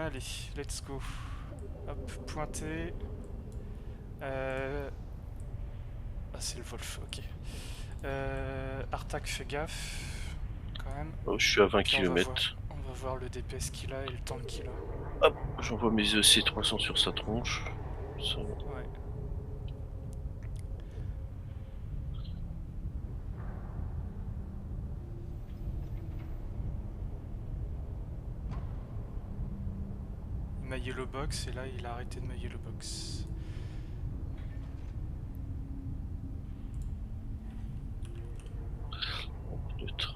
Allez, let's go. Hop, pointé. Ah, c'est le Wolf, ok. Artak, fais gaffe, quand même. Oh, je suis à 20 Puis km. on va voir le DPS qu'il a et le temps qu'il a. Hop, j'envoie mes EC300 sur sa tronche. Ça va. Ouais. Il m'a yellow box et là il a arrêté de me yellow box. Neutre.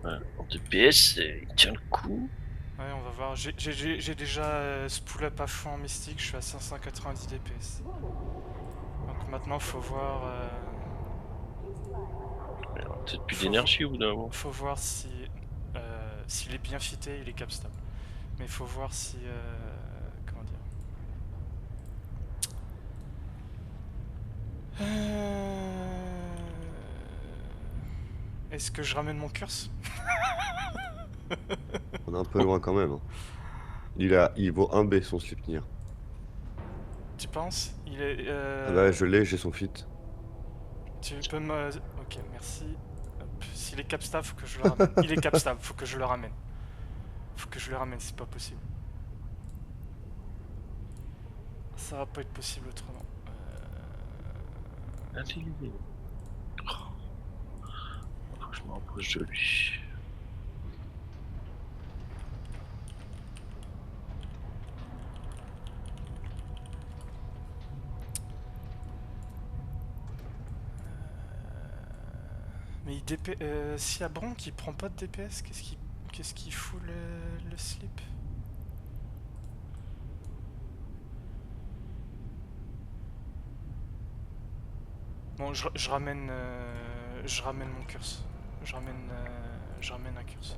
Voilà. En DPS, il tient le coup. Ouais, on va voir. J'ai déjà spool up à fond en mystique, je suis à 590 DPS. Donc maintenant faut voir. Peut-être plus Faut, d'énergie au bout d'un moment. faut voir si. S'il est bien fité, il est capstable. Mais il faut voir si. Comment dire. Est-ce que je ramène mon curse? On est un peu loin quand même. Hein. Il vaut 1 B son Slipnir. Tu penses? Il est. Ah bah je l'ai, j'ai son fit. Tu peux me. Ok, merci. Hop. S'il est capstable, faut que je le ramène. Il est capstable, faut que je le ramène. Faut que je le ramène, c'est pas possible. Ça va pas être possible autrement. Allez. Oh. Faut que je me rapproche de lui. Mais il si à Bronc il prend pas de DPS, qu'est-ce qu'il fout le slip? Bon, je ramène mon curse. Je ramène un curse.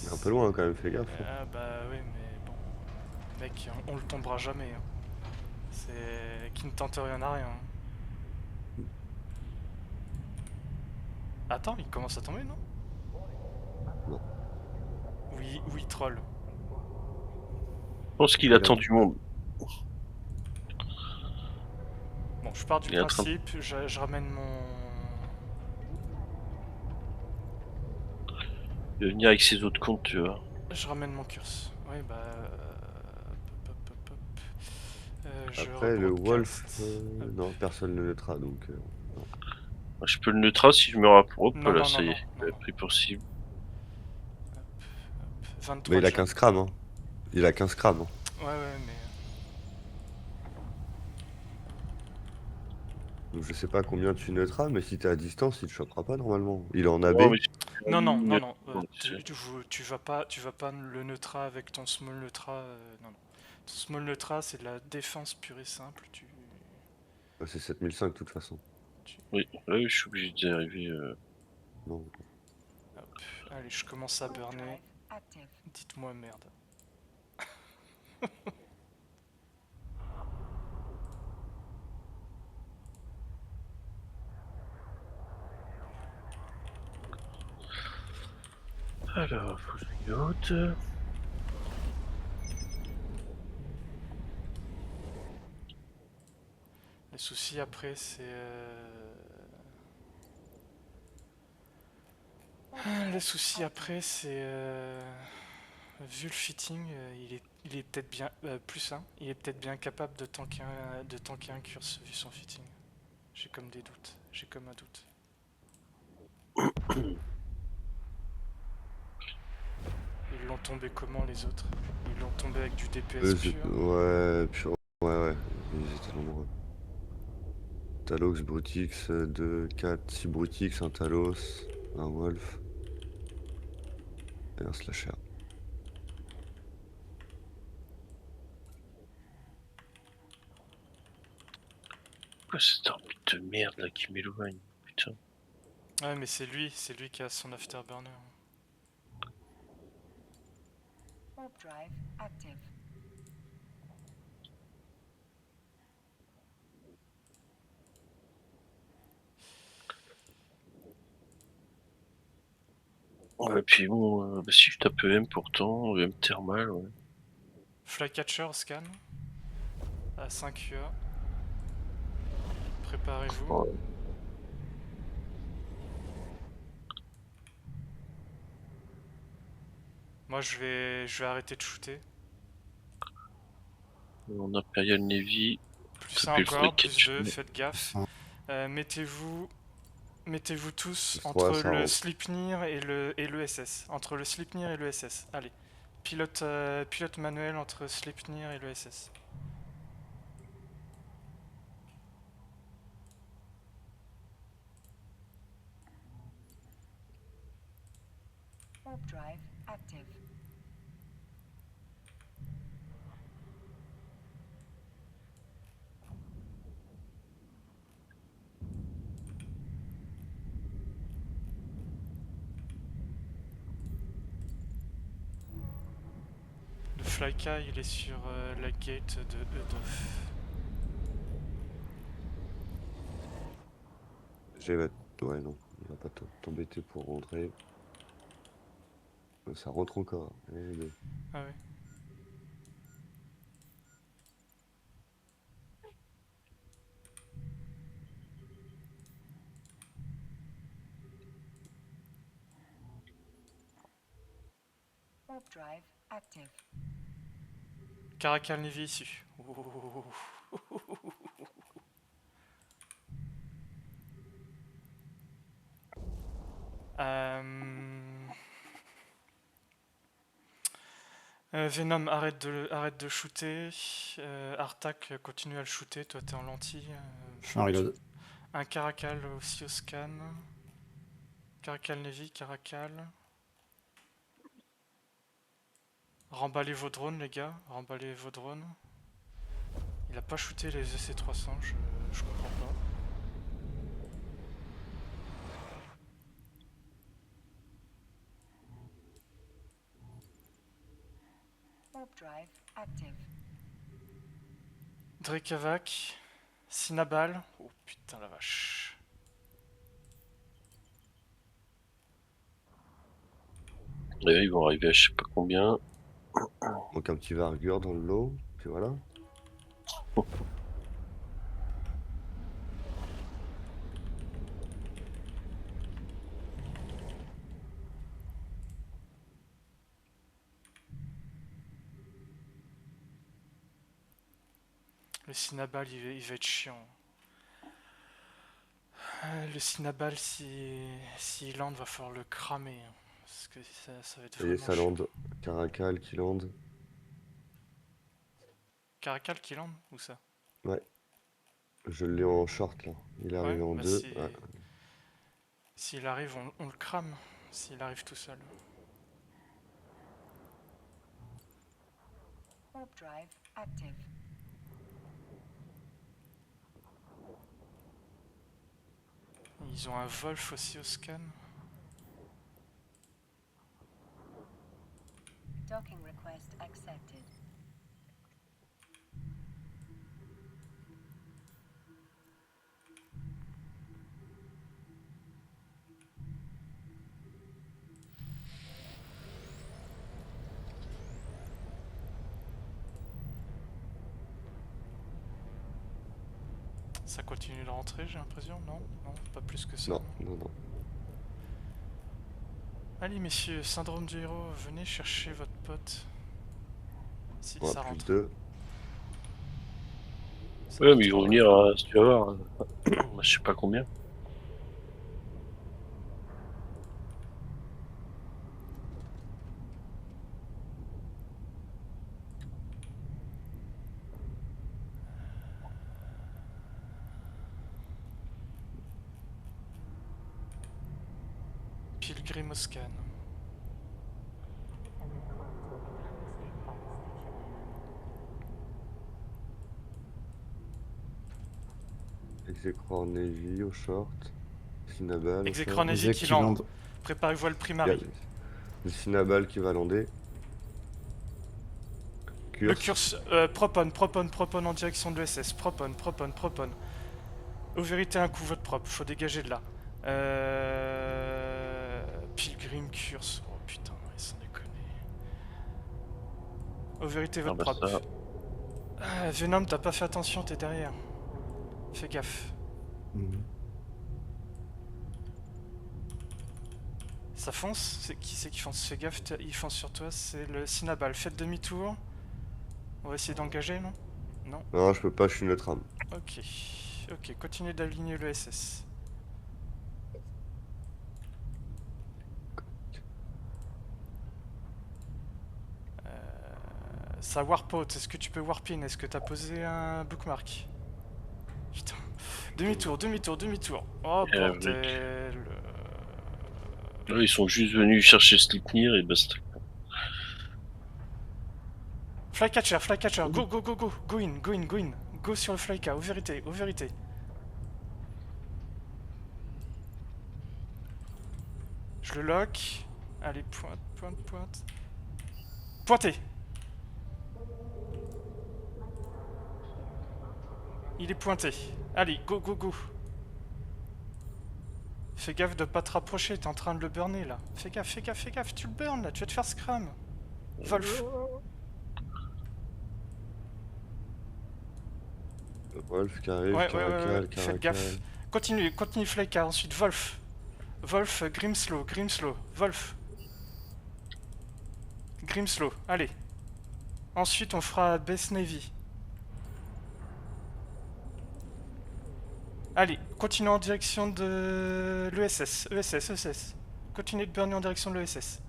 Il est un peu loin quand même, fais gaffe. Hein. Ah bah oui, mais bon, mec, on le tombera jamais. Hein. C'est qui ne tente rien à rien. Hein. Attends, il commence à tomber, non? Non. Oui, oui, troll. Je pense qu'il Il a... attend du monde. Bon, je pars du Il est en train principe, je ramène mon. de venir avec ses autres comptes, tu vois. Je ramène mon curse. Oui, bah. Je Après le Wolf, rebroadcast. non, personne ne le notera donc. Non. Je peux le neutral si je me rapproche. Non, Là, non, ça non, y non, est, non, il a non. pris pour cible. 23 Mais il a déjà. 15 crams, hein. Il a 15 crams. Hein. Ouais, ouais, mais. Donc je sais pas combien tu noteras, mais si t'es à distance, il te chopera pas normalement. Il est en AB. Non, mais Non, non, non, non. c'est- Tu vas pas le neutra avec ton small neutra. Non, non. Ton small neutra, c'est de la défense pure et simple. Bah, c'est 7005 de toute façon. Oui, oui, je suis obligé d'y arriver. Non. Hop. Allez, je commence à burner. Dites-moi merde. Alors, faut que je regarde. Le souci après, c'est. Le souci après, c'est. Vu le fitting, il est peut-être bien. Plus 1, il est peut-être bien capable de tanker un curse vu son fitting. J'ai comme des doutes. J'ai comme un doute. Ils l'ont tombé comment les autres? Ils l'ont tombé avec du DPS pur. Ouais, pur. Ouais, ouais. Ils étaient nombreux. Talos, Brutix, 2, 4, 6 Brutix, un Talos, un Wolf et un Slasher. Pourquoi cette orbite de merde là qui m'éloigne? Putain. Ouais, mais c'est lui qui a son afterburner. Warp drive active. Ouais, puis bon, bah si je tape EM pourtant, EM thermal, ouais. Flycatcher scan à 5 UA. Préparez-vous. Ouais. Moi je vais arrêter de shooter. En Imperial Navy, Plus 1 taper le encore, plus Flycatcher. 2, faites gaffe. Mettez-vous tous Plus 3, entre ça le rentre. Sleipnir et le SS. Entre le Sleipnir et le SS. Allez. Pilote manuel entre Sleipnir et le SS. Warp drive active. Le Flyka il est sur la gate de Eudof. Ouais, non, il va pas t'embêter pour rentrer. Ça rentre encore. Allez, les gars. Ah ouais. Warp drive active. Caracal Navy ici. Oh. Venom, arrête de shooter. Artak, continue à le shooter. Toi, t'es en lentille. Je suis en reload. Un Caracal aussi au scan. Caracal Navy, Caracal. Remballez vos drones, les gars. Remballez vos drones. Il a pas shooté les EC300, je comprends pas. Warp drive active. Drekavac. Sinabal. Oh putain la vache. Là, ils vont arriver à je sais pas combien. Donc un petit Vargur dans le lot, puis voilà. Le Sinabal, il va être chiant. Le Sinabal, s'il land, va falloir le cramer. Parce que ça va être Ça y est, vraiment ça chiant. lande. Caracal qui lande. Caracal qui land, ou ça? Ouais. Je l'ai en short là. Il est Ouais, arrivé en bah 2. Ouais. s'il arrive, on le crame. S'il arrive tout seul. Warp drive active. Ils ont un Wolf aussi au scan. Docking request accepted. Ça continue de rentrer, j'ai l'impression. Non, non, pas plus que ça. Non, non, non. Allez, messieurs, syndrome du héros, venez chercher votre pote. Si, Ouais, ça plus rentre. 2. Ça Ouais, rentre. mais ils vont venir, si tu vas voir. Je sais pas combien. Pilgrim au scan. Execror Navy au short. Cinabal au Execro short. Navy Exec qui qui lande. lande. Préparez-vous à le Il y a primary. le Cinabal qui va lander. Le Curse. curse, propone en direction de l'ESS. Propone. Au vérité, un coup votre propre, faut dégager de là. Pilgrim curse. Oh putain, ils sont déconnés. Au vérité, Ah votre bah propre. ça. Venom, t'as pas fait attention, t'es derrière. Fais gaffe. Mhm. Ça fonce. Qui c'est qui fonce? Fais gaffe, il fonce sur toi, c'est le Cinabal. Faites demi-tour. On va essayer d'engager, non? Non. Non, je peux pas, je suis neutre âme. Ok. Ok, continuez d'aligner le SS. Ça warp out, est-ce que tu peux warp in? Est-ce que t'as posé un bookmark? Putain. Demi-tour. Oh Avec. bordel. Là, ils sont juste venus chercher Sleipnir et basta. Flycatcher, go. Go in. Go sur le flyca, au vérité. Je le lock. Allez, pointe. Pointez. Il est pointé. Allez, go. Fais gaffe de pas te rapprocher, t'es en train de le burner là. Fais gaffe, tu le burnes là, tu vas te faire scram. Wolf. Wolf qui arrive, Ouais, Caracal, faites Caracal. gaffe. Continue Flyka, ensuite Wolf. Grimslow. Wolf. Grimslow, allez. Ensuite, on fera Best Navy. Allez, continue en direction de l'ESS. ESS. Continuez de burner en direction de l'ESS.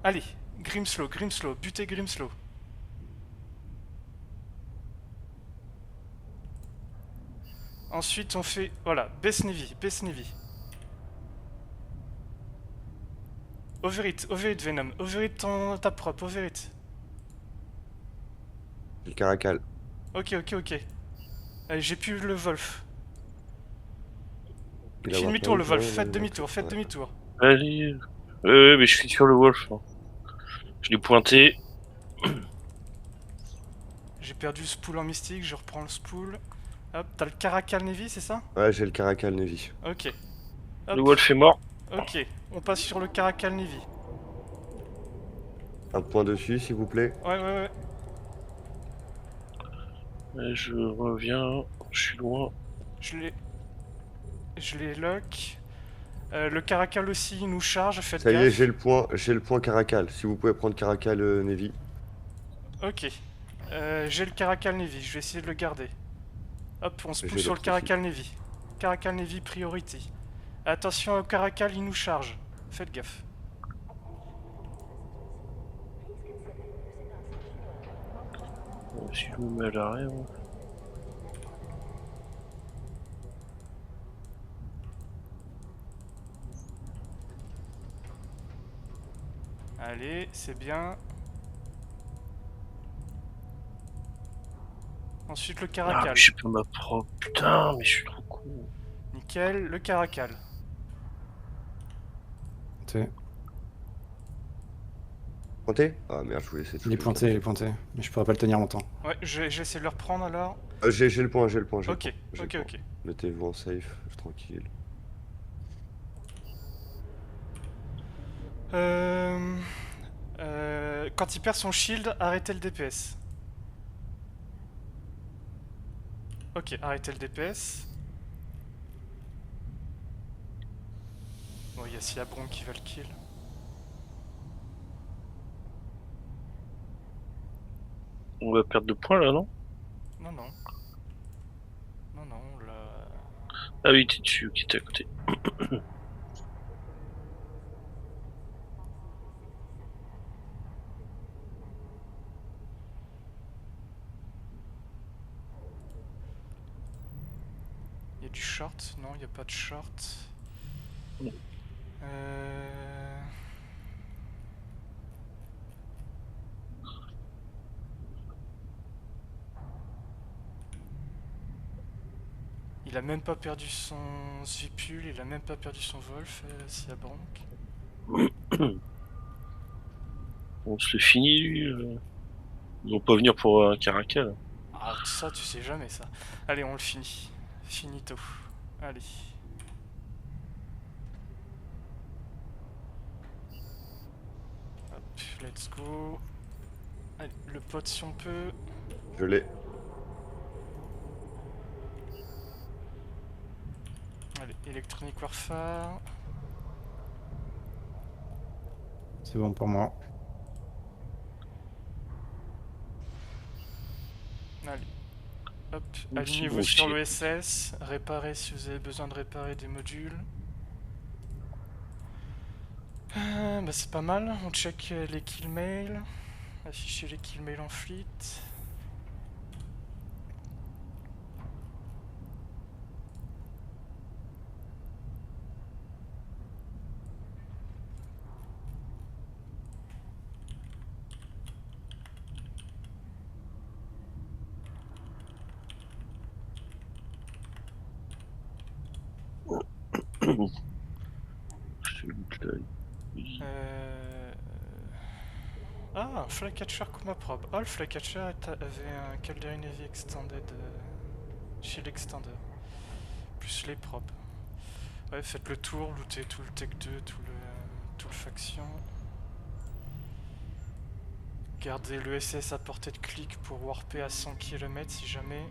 Allez, Grimslow, butez Grimslow. Ensuite, on fait, voilà, Best Navy. Overhit Venom, overhit ta propre, overhit. Le Caracal. Ok. Allez, j'ai plus le Wolf. Il Il a fait warp demi-tour le out, Wolf, là, faites il a demi-tour, pris. Ouais. Allez. Ouais, mais je suis sur le Wolf. Hein. Je l'ai pointé. J'ai perdu le spool en mystique, je reprends le spool. Hop, t'as le Caracal Navy, c'est ça? Ouais, j'ai le Caracal Navy. Ok. Le Hop, Wolf est mort. ok. On passe sur le Caracal Navy. Un point dessus, s'il vous plaît. Ouais. Je reviens. Je suis loin. Je les lock. Le Caracal aussi, il nous charge, faites Ça y est, gaffe. j'ai le point Caracal. Si vous pouvez prendre Caracal Navy. Ok. J'ai le Caracal Navy, je vais essayer de le garder. Hop, on se pousse J'ai sur le l'autre Caracal Navy. Caracal Navy priority. Attention au Caracal, il nous charge. Faites gaffe. Si je me mets à l'arrière. Allez, c'est bien. Ensuite le Ah, Caracal. mais je suis pas ma propre. Putain, mais je suis trop con. Nickel, le Caracal. Pointé. Pointé? Ah merde, je voulais essayer de Il est shooter. pointé. Mais je pourrais pas le tenir longtemps. Ouais, je vais essayer de le reprendre alors. J'ai le point. Ok. Mettez-vous en safe, tranquille. Quand il perd son shield, arrêtez le DPS. Ok, arrêtez le DPS. Bon, il y a Siabron qui va le kill. On va perdre 2 points là, non? Non, là... Ah oui, t'es dessus, qui était à côté. Il y a du short? Non, il n'y a pas de short. Non. Il a même pas perdu son Zvipul, il a même pas perdu son Wolf, s'il y a Bronk. On se le finit, lui. Ils vont pas venir pour un Caracal. Ah, ça, tu sais jamais, ça. Allez, on le finit. Finito. Allez. Hop, let's go. Allez, le pote si on peut. Je l'ai. Allez, Electronic Warfare. C'est bon pour moi. Allez. Hop, Moi aussi, alignez-vous moi sur aussi. l'ESS. Réparez si vous avez besoin de réparer des modules. Bah c'est pas mal. On check les kill mails. Afficher les kill mails en fleet. Je loot là. Oui. Ah, un Flycatcher Kuma Probe. Oh, le Flycatcher avait un Calderine Heavy Extended chez l'extender. Plus les probes. Ouais, faites le tour, lootez tout le Tech 2, tout le faction. Gardez le SS à portée de clic pour warper à 100 km si jamais.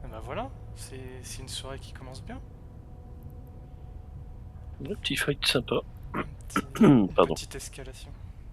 Et bah voilà, c'est une soirée qui commence bien. Un petit fight sympa. Une Pardon. petite escalation.